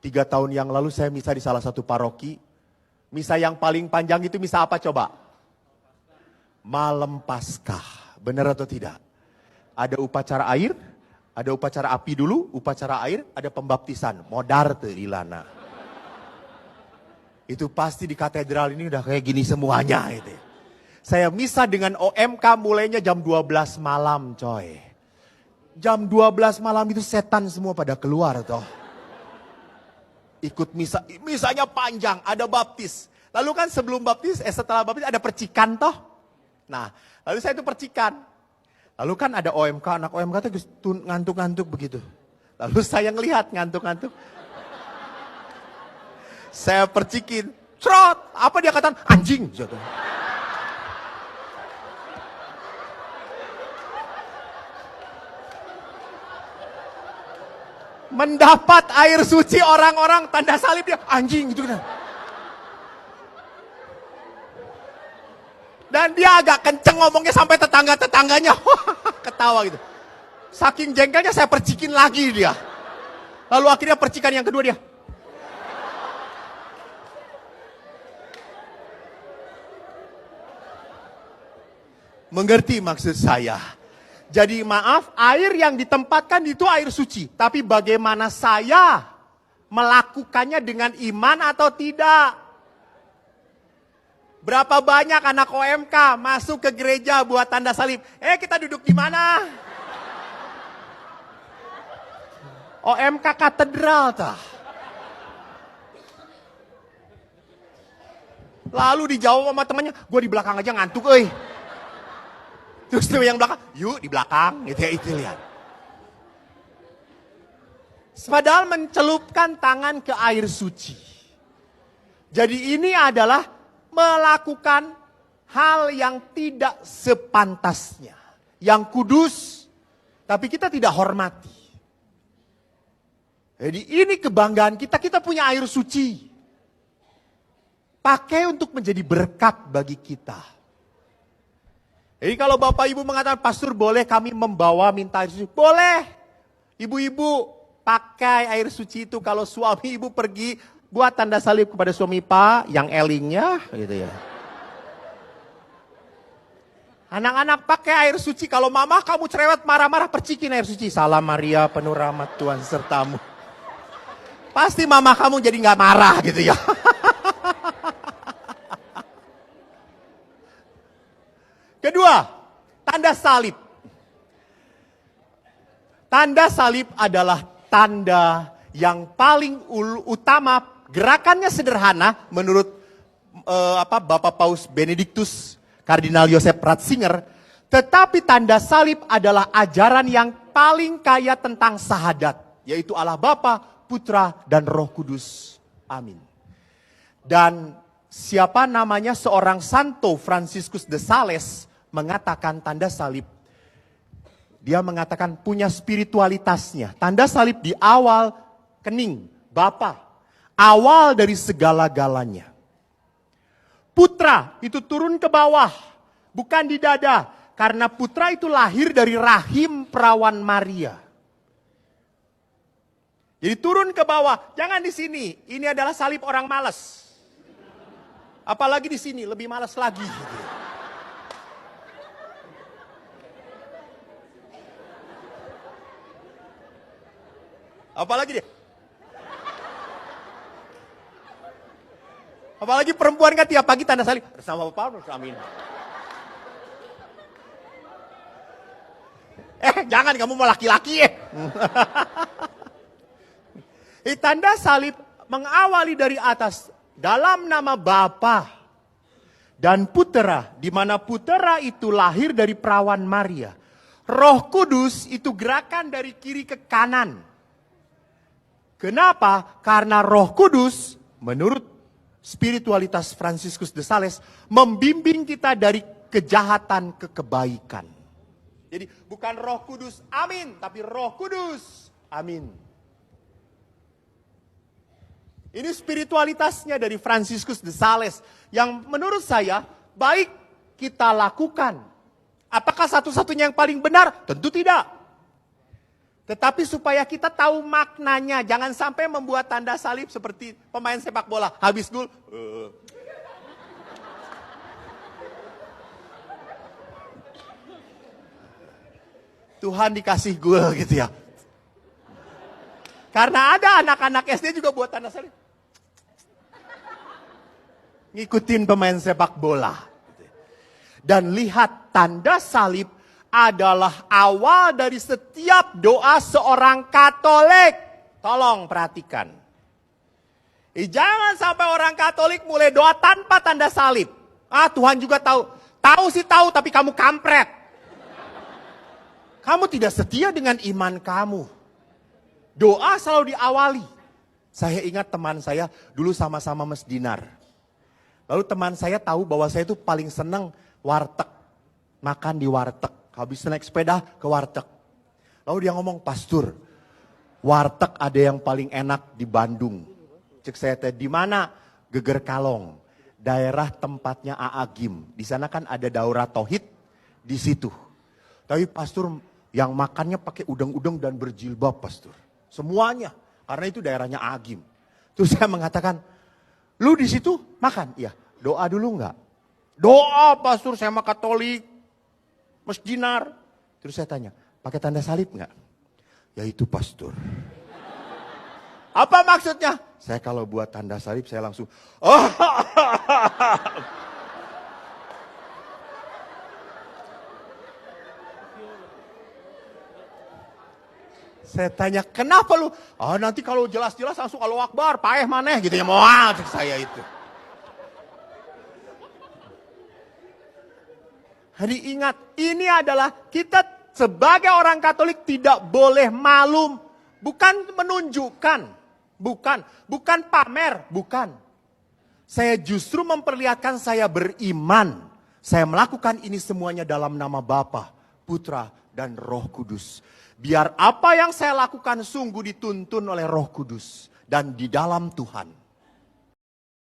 3 tahun yang lalu saya misa di salah satu paroki. Misa yang paling panjang itu misa apa coba? Malam Paskah. Benar atau tidak? Ada upacara air, ada upacara api dulu, upacara air, ada pembaptisan. Modar tuh di lana. Itu pasti di katedral ini udah kayak gini semuanya itu. Saya misa dengan OMK mulainya jam 12 malam coy. Jam 12 malam itu setan semua pada keluar toh. Ikut misa, misanya panjang, ada baptis. Lalu kan sebelum baptis, setelah baptis ada percikan toh. Nah, lalu saya itu percikan. Lalu kan ada OMK, anak OMK itu ngantuk-ngantuk begitu. Lalu saya ngelihat ngantuk-ngantuk. Saya percikin, trot, apa dia katakan? Anjing. Mendapat air suci orang-orang tanda salib dia anjing gitu kan. Dan dia agak kenceng ngomongnya sampai tetangga-tetangganya ketawa gitu. Saking jengkelnya saya percikin lagi dia. Lalu akhirnya percikan yang kedua dia. Mengerti maksud saya? Jadi maaf, air yang ditempatkan itu air suci. Tapi bagaimana saya melakukannya dengan iman atau tidak? Berapa banyak anak OMK masuk ke gereja buat tanda salib? Kita duduk di mana? OMK katedral tah. Lalu dijawab sama temannya, gue di belakang aja ngantuk euy. Terus yang belakang, yuk di belakang, gitu ya, itu lihat. Padahal mencelupkan tangan ke air suci. Jadi ini adalah melakukan hal yang tidak sepantasnya. Yang kudus, tapi kita tidak hormati. Jadi ini kebanggaan kita, kita punya air suci. Pakai untuk menjadi berkat bagi kita. Jadi kalau Bapak Ibu mengatakan, pastor boleh kami membawa minta air suci? Boleh. Ibu-ibu pakai air suci itu kalau suami ibu pergi buat tanda salib kepada suami Pak yang elingnya gitu ya. Anak-anak pakai air suci, kalau mama kamu cerewet marah-marah percikin air suci. Salam Maria penuh rahmat Tuhan sertamu. Pasti mama kamu jadi gak marah gitu ya. Kedua, tanda salib. Tanda salib adalah tanda yang paling utama, gerakannya sederhana menurut Bapak Paus Benediktus, Kardinal Joseph Ratzinger, tetapi tanda salib adalah ajaran yang paling kaya tentang sahadat, yaitu Allah Bapa, Putra, dan Roh Kudus. Amin. Dan siapa namanya seorang Santo Franciscus de Sales mengatakan tanda salib, dia mengatakan punya spiritualitasnya. Tanda salib di awal kening, Bapa, awal dari segala-galanya. Putra itu turun ke bawah, bukan di dada, karena putra itu lahir dari rahim perawan Maria. Jadi turun ke bawah, jangan di sini, ini adalah salib orang malas. Apalagi di sini, lebih malas lagi. Apalagi dia. Apalagi perempuan kan tiap pagi tanda salib. Bersama Bapak, amin. Jangan kamu mau laki-laki . Tanda salib mengawali dari atas. Dalam nama Bapa dan Putera. Di mana Putera itu lahir dari perawan Maria. Roh Kudus itu gerakan dari kiri ke kanan. Kenapa? Karena Roh Kudus menurut spiritualitas Franciscus de Sales membimbing kita dari kejahatan ke kebaikan. Jadi bukan Roh Kudus, amin, tapi Roh Kudus, amin. Ini spiritualitasnya dari Franciscus de Sales yang menurut saya baik kita lakukan. Apakah satu-satunya yang paling benar? Tentu tidak. Tetapi supaya kita tahu maknanya, jangan sampai membuat tanda salib seperti pemain sepak bola. Habis gol, Tuhan dikasih gol gitu ya. Karena ada anak-anak SD juga buat tanda salib. Ngikutin pemain sepak bola. Dan lihat, tanda salib adalah awal dari setiap doa seorang Katolik. Tolong perhatikan. Jangan sampai orang Katolik mulai doa tanpa tanda salib. Tuhan juga tahu. Tahu sih tahu, tapi kamu kampret. Kamu tidak setia dengan iman kamu. Doa selalu diawali. Saya ingat teman saya dulu sama-sama mesdinar. Lalu teman saya tahu bahwa saya itu paling senang warteg. Makan di warteg. Habis naik sepeda ke warteg. Lalu dia ngomong, "Pastor, warteg ada yang paling enak di Bandung." Cek saya teh, "Di mana?" "Geger Kalong. Daerah tempatnya Aagim. Di sana kan ada daurah tauhid di situ." Tapi pastor yang makannya pakai udang-udang dan berjilbab, pastor. Semuanya. Karena itu daerahnya Aagim. Terus saya mengatakan, "Lu di situ makan?" "Iya." "Doa dulu enggak?" "Doa, pastor, saya mah Katolik. Mesdinar." Terus saya tanya, "Pakai tanda salib enggak?" "Ya itu, pastor." "Apa maksudnya?" "Saya kalau buat tanda salib saya langsung Saya tanya, "Kenapa lu?" Nanti kalau jelas-jelas langsung Allahu Akbar, paeh maneh gitu ya. Moal saya itu. Hari ingat, ini adalah kita sebagai orang Katolik tidak boleh malu. Bukan menunjukkan, bukan pamer, bukan. Saya justru memperlihatkan saya beriman. Saya melakukan ini semuanya dalam nama Bapa, Putra, dan Roh Kudus. Biar apa yang saya lakukan sungguh dituntun oleh Roh Kudus dan di dalam Tuhan.